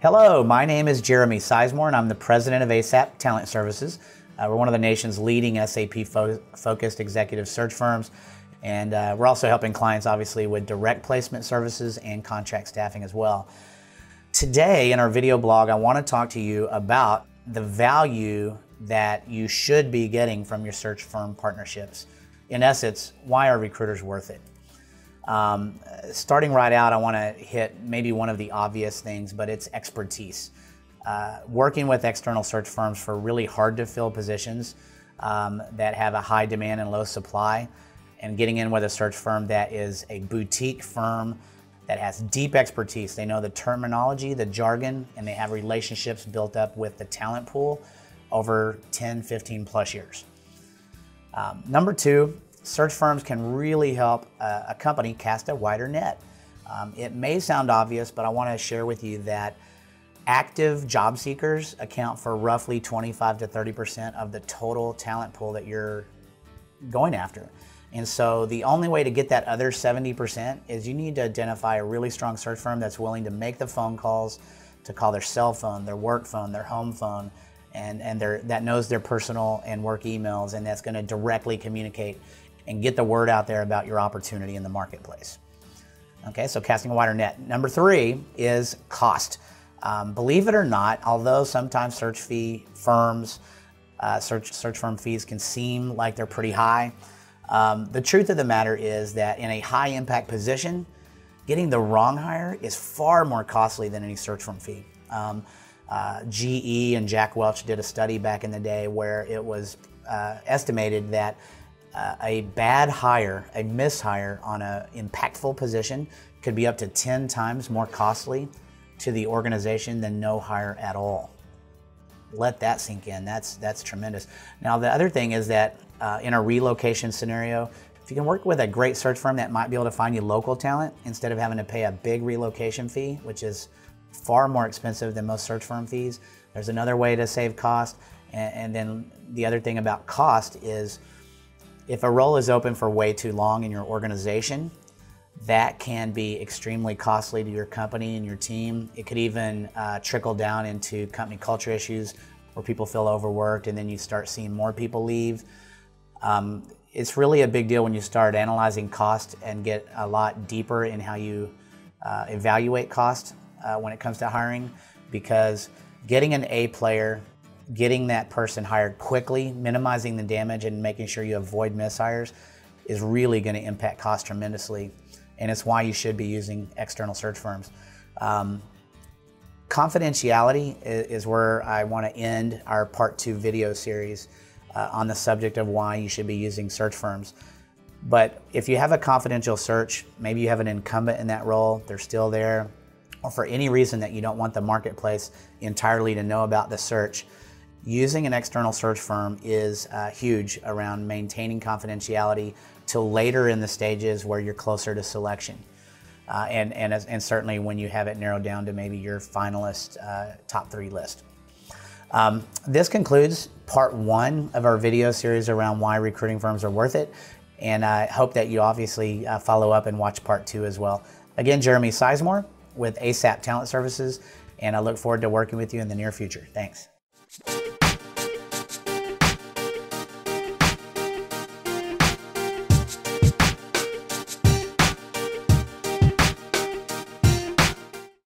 Hello, my name is Jeremy Sisemore and I'm the president of ASAP Talent Services. We're one of the nation's leading SAP-focused executive search firms, and we're also helping clients obviously with direct placement services and contract staffing as well. Today in our video blog, I want to talk to you about the value that you should be getting from your search firm partnerships. In essence, why are recruiters worth it? Starting right out, I want to hit maybe one of the obvious things, but it's expertise. Working with external search firms for really hard to fill positions that have a high demand and low supply, and getting in with a search firm that is a boutique firm that has deep expertise. They know the terminology, the jargon, and they have relationships built up with the talent pool over 10, 15 plus years. Number two, search firms can really help a company cast a wider net. It may sound obvious, but I want to share with you that active job seekers account for roughly 25 to 30% of the total talent pool that you're going after. And so the only way to get that other 70% is you need to identify a really strong search firm that's willing to make the phone calls, to call their cell phone, their work phone, their home phone, and that knows their personal and work emails, and that's going to directly communicate and get the word out there about your opportunity in the marketplace. Okay, so casting a wider net. Number three is cost. Believe it or not, although sometimes search firm fees can seem like they're pretty high, the truth of the matter is that in a high impact position, getting the wrong hire is far more costly than any search firm fee. GE and Jack Welch did a study back in the day where it was estimated that a bad hire, a mishire on an impactful position could be up to 10 times more costly to the organization than no hire at all. Let that sink in. That's tremendous. Now the other thing is that in a relocation scenario, if you can work with a great search firm that might be able to find you local talent instead of having to pay a big relocation fee, which is far more expensive than most search firm fees, there's another way to save cost. And then the other thing about cost is if a role is open for way too long in your organization, that can be extremely costly to your company and your team. It could even trickle down into company culture issues where people feel overworked and then you start seeing more people leave. It's really a big deal when you start analyzing cost and get a lot deeper in how you evaluate cost when it comes to hiring, because getting an A player, getting that person hired quickly, minimizing the damage and making sure you avoid mishires is really going to impact cost tremendously. And it's why you should be using external search firms. Confidentiality is where I want to end our part 2 video series on the subject of why you should be using search firms. But if you have a confidential search, maybe you have an incumbent in that role, they're still there, or for any reason that you don't want the marketplace entirely to know about the search, using an external search firm is huge around maintaining confidentiality till later in the stages where you're closer to selection. And certainly when you have it narrowed down to maybe your finalist top 3 list. This concludes part 1 of our video series around why recruiting firms are worth it. And I hope that you obviously follow up and watch part 2 as well. Again, Jeremy Sisemore with ASAP Talent Services, and I look forward to working with you in the near future. Thanks.